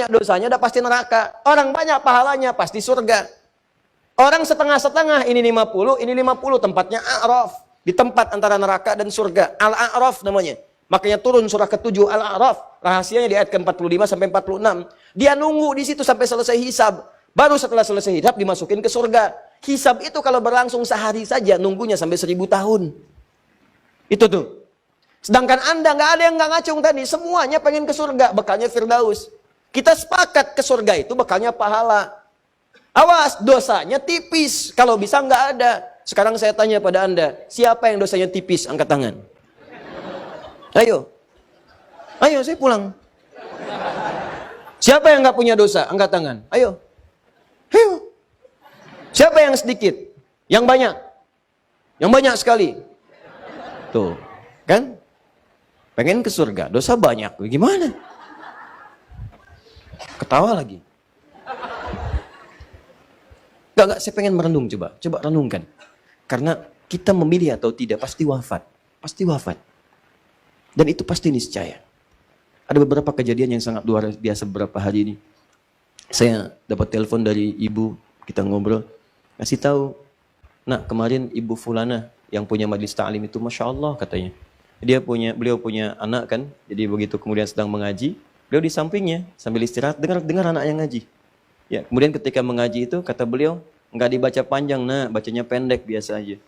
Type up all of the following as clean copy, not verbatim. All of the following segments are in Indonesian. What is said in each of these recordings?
dosanya udah pasti neraka. Orang banyak pahalanya pasti surga. Orang setengah-setengah, ini 50, ini 50, tempatnya A'raf. Di tempat antara neraka dan surga. Al-A'raf namanya. Makanya turun surah ke-7 Al-A'raf. Rahasianya di ayat ke-45 sampai 46. Dia nunggu di situ sampai selesai hisab. Baru setelah selesai hisab dimasukin ke surga. Hisab itu kalau berlangsung sehari saja, nunggunya sampai 1000 tahun. Itu tuh. Sedangkan Anda nggak ada yang nggak ngacung tadi. Semuanya pengen ke surga, bekalnya Firdaus. Kita sepakat ke surga itu bekalnya pahala. Awas, dosanya tipis. Kalau bisa nggak ada. Sekarang saya tanya pada Anda, siapa yang dosanya tipis? Angkat tangan. Ayo. Ayo, saya pulang. Siapa yang nggak punya dosa? Angkat tangan. Ayo. Ayo. Siapa yang sedikit? Yang banyak? Yang banyak sekali. Tuh, kan? Pengen ke surga, dosa banyak. Gimana? Ketawa lagi. Enggak, saya pengen merenung coba renungkan. Karena kita memilih atau tidak pasti wafat. Pasti wafat. Dan itu pasti niscaya. Ada beberapa kejadian yang sangat luar biasa beberapa hari ini. Saya dapat telepon dari ibu, kita ngobrol. Kasih tahu, nak kemarin ibu fulana yang punya majlis ta'lim itu Masya Allah katanya. Beliau punya anak kan, jadi begitu kemudian sedang mengaji, beliau di sampingnya sambil istirahat dengar anak yang ngaji. Ya, kemudian ketika mengaji itu kata beliau, enggak dibaca panjang, nah bacanya pendek biasa aja.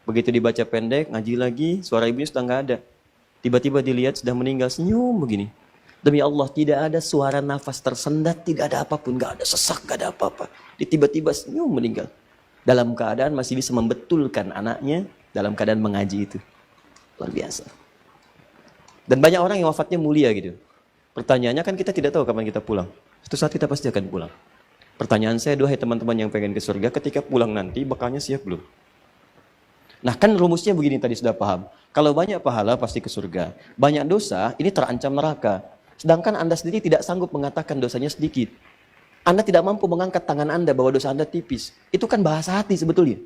Begitu dibaca pendek, ngaji lagi, suara ibunya sudah enggak ada. Tiba-tiba dilihat sudah meninggal, senyum begini. Demi Allah, tidak ada suara nafas tersendat, tidak ada apapun, enggak ada sesak, enggak ada apa-apa. Tiba-tiba senyum meninggal. Dalam keadaan masih bisa membetulkan anaknya dalam keadaan mengaji itu. Luar biasa. Dan banyak orang yang wafatnya mulia gitu. Pertanyaannya kan kita tidak tahu kapan kita pulang. Suatu saat kita pasti akan pulang. Pertanyaan saya, duhai teman-teman yang pengen ke surga, ketika pulang nanti bakalnya siap belum? Nah kan rumusnya begini tadi sudah paham. Kalau banyak pahala pasti ke surga. Banyak dosa ini terancam neraka. Sedangkan Anda sendiri tidak sanggup mengatakan dosanya sedikit. Anda tidak mampu mengangkat tangan Anda bahwa dosa Anda tipis. Itu kan bahasa hati sebetulnya.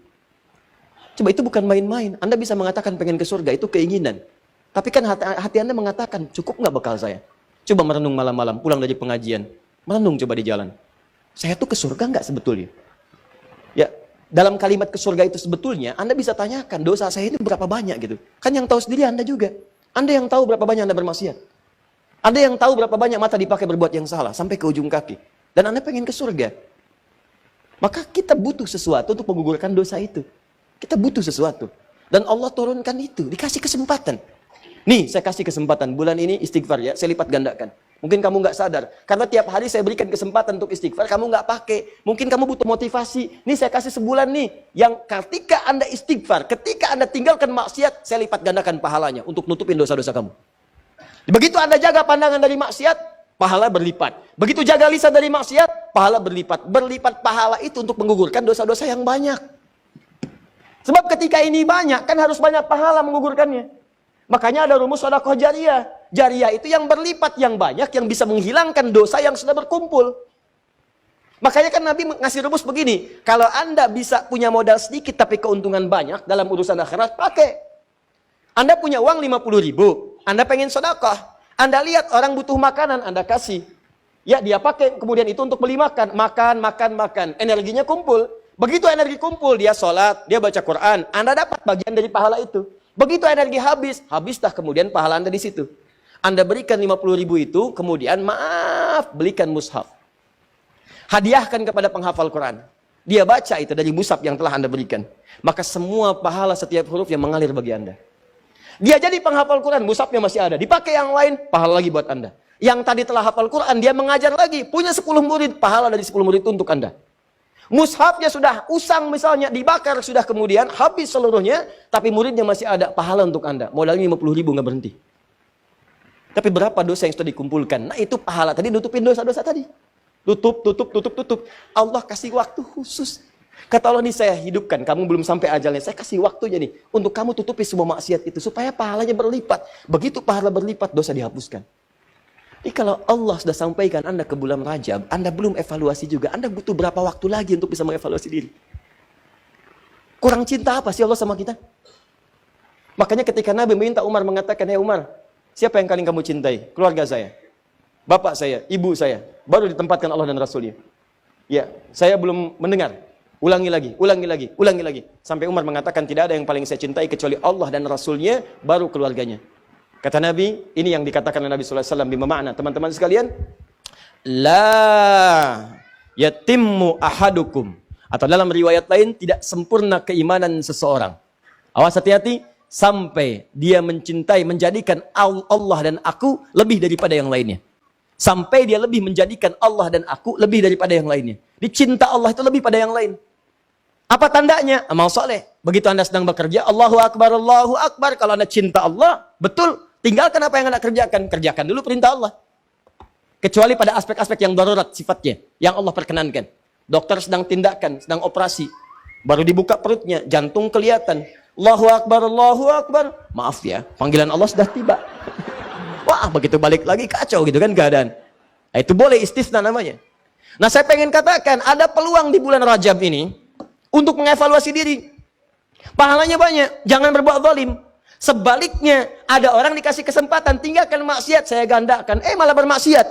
Coba itu bukan main-main. Anda bisa mengatakan pengen ke surga, itu keinginan. Tapi kan hati Anda mengatakan, cukup nggak bekal saya? Coba merenung malam-malam, pulang dari pengajian. Merenung coba di jalan. Saya tuh ke surga nggak sebetulnya? Ya, dalam kalimat ke surga itu sebetulnya, Anda bisa tanyakan, dosa saya ini berapa banyak gitu. Kan yang tahu sendiri Anda juga. Anda yang tahu berapa banyak Anda bermaksiat. Anda yang tahu berapa banyak mata dipakai berbuat yang salah, sampai ke ujung kaki. Dan Anda pengen ke surga. Maka kita butuh sesuatu untuk menggugurkan dosa itu. Kita butuh sesuatu. Dan Allah turunkan itu, dikasih kesempatan. Nih, saya kasih kesempatan, bulan ini istighfar ya, saya lipat gandakan. Mungkin kamu nggak sadar, karena tiap hari saya berikan kesempatan untuk istighfar, kamu nggak pakai. Mungkin kamu butuh motivasi. Nih saya kasih sebulan nih, yang ketika Anda istighfar, ketika Anda tinggalkan maksiat, saya lipat gandakan pahalanya untuk nutupin dosa-dosa kamu. Begitu Anda jaga pandangan dari maksiat, pahala berlipat. Begitu jaga lisan dari maksiat, pahala berlipat. Berlipat pahala itu untuk menggugurkan dosa-dosa yang banyak. Sebab ketika ini banyak, kan harus banyak pahala menggugurkannya. Makanya ada rumus sedekah jariyah. Jariyah itu yang berlipat, yang banyak, yang bisa menghilangkan dosa yang sudah berkumpul. Makanya kan Nabi ngasih rumus begini, kalau Anda bisa punya modal sedikit tapi keuntungan banyak dalam urusan akhirat, pakai. Anda punya uang 50.000, Anda pengen sedekah. Anda lihat orang butuh makanan, Anda kasih. Ya, dia pakai kemudian itu untuk beli makan. Makan. Energinya kumpul. Begitu energi kumpul, dia sholat, dia baca Quran. Anda dapat bagian dari pahala itu. Begitu energi habislah kemudian pahala Anda di situ. Anda berikan 50.000 itu, kemudian belikan mushaf. Hadiahkan kepada penghafal Quran. Dia baca itu dari mushaf yang telah Anda berikan. Maka semua pahala setiap huruf yang mengalir bagi Anda. Dia jadi penghafal Quran, mushafnya masih ada. Dipakai yang lain, pahala lagi buat Anda. Yang tadi telah hafal Quran, dia mengajar lagi. Punya 10 murid, pahala dari 10 murid itu untuk Anda. Mushafnya sudah usang misalnya, dibakar sudah kemudian, habis seluruhnya, tapi muridnya masih ada, pahala untuk Anda. Modalnya 50.000 nggak berhenti. Tapi berapa dosa yang sudah dikumpulkan? Nah itu pahala tadi, nutupin dosa-dosa tadi. Tutup. Allah kasih waktu khusus. Kata Allah, nih saya hidupkan, kamu belum sampai ajalnya, saya kasih waktunya nih, untuk kamu tutupi semua maksiat itu, supaya pahalanya berlipat. Begitu pahala berlipat, dosa dihapuskan. Jadi kalau Allah sudah sampaikan Anda ke bulan Rajab, Anda belum evaluasi juga, Anda butuh berapa waktu lagi untuk bisa mengevaluasi diri? Kurang cinta apa sih Allah sama kita? Makanya ketika Nabi minta Umar mengatakan, "Hei Umar, siapa yang paling kamu cintai? Keluarga saya, bapak saya, ibu saya." baru ditempatkan Allah dan Rasulnya. Ya, saya belum mendengar. Ulangi lagi, ulangi lagi, ulangi lagi. Sampai Umar mengatakan tidak ada yang paling saya cintai kecuali Allah dan Rasulnya, baru keluarganya. Kata Nabi, ini yang dikatakan oleh Nabi SAW bima makna. Teman-teman sekalian, la yatimmu ahadukum. Atau dalam riwayat lain, tidak sempurna keimanan seseorang. Awas hati-hati, sampai dia mencintai, menjadikan Allah dan aku lebih daripada yang lainnya. Sampai dia lebih menjadikan Allah dan aku lebih daripada yang lainnya. Dicinta Allah itu lebih pada yang lain. Apa tandanya? Amal soleh. Begitu Anda sedang bekerja, Allahu Akbar, Allahu Akbar. Kalau Anda cinta Allah, betul. Tinggalkan apa yang Anda kerjakan. Kerjakan dulu perintah Allah. Kecuali pada aspek-aspek yang darurat sifatnya. Yang Allah perkenankan. Dokter sedang tindakan, sedang operasi. Baru dibuka perutnya, jantung kelihatan. Allahu Akbar, Allahu Akbar. Maaf ya, panggilan Allah sudah tiba. Wah, begitu balik lagi kacau gitu kan keadaan. Nah, itu boleh istisna namanya. Nah, saya pengen katakan, ada peluang di bulan Rajab ini untuk mengevaluasi diri. Pahalanya banyak, jangan berbuat zalim. Sebaliknya, ada orang dikasih kesempatan, tinggalkan maksiat, saya gandakan. Malah bermaksiat.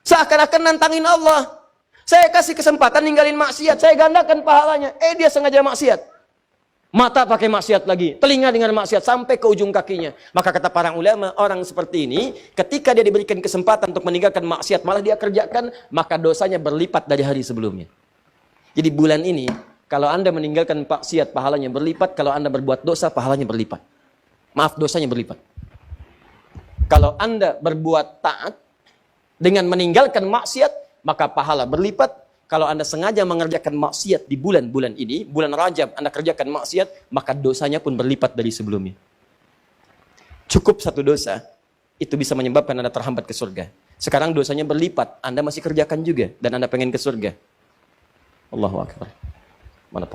Seakan-akan nantangin Allah. Saya kasih kesempatan ninggalin maksiat, saya gandakan pahalanya. Dia sengaja maksiat. Mata pakai maksiat lagi, telinga dengan maksiat sampai ke ujung kakinya. Maka kata para ulama, orang seperti ini, ketika dia diberikan kesempatan untuk meninggalkan maksiat, malah dia kerjakan, maka dosanya berlipat dari hari sebelumnya. Jadi bulan ini, kalau Anda meninggalkan maksiat, pahalanya berlipat. Kalau Anda berbuat dosa, pahalanya berlipat. Maaf, dosanya berlipat. Kalau Anda berbuat taat, dengan meninggalkan maksiat, maka pahala berlipat. Kalau Anda sengaja mengerjakan maksiat di bulan-bulan ini, bulan Rajab Anda kerjakan maksiat, maka dosanya pun berlipat dari sebelumnya. Cukup satu dosa, itu bisa menyebabkan Anda terhambat ke surga. Sekarang dosanya berlipat, Anda masih kerjakan juga, dan Anda pengen ke surga. Allahu Akbar. Mana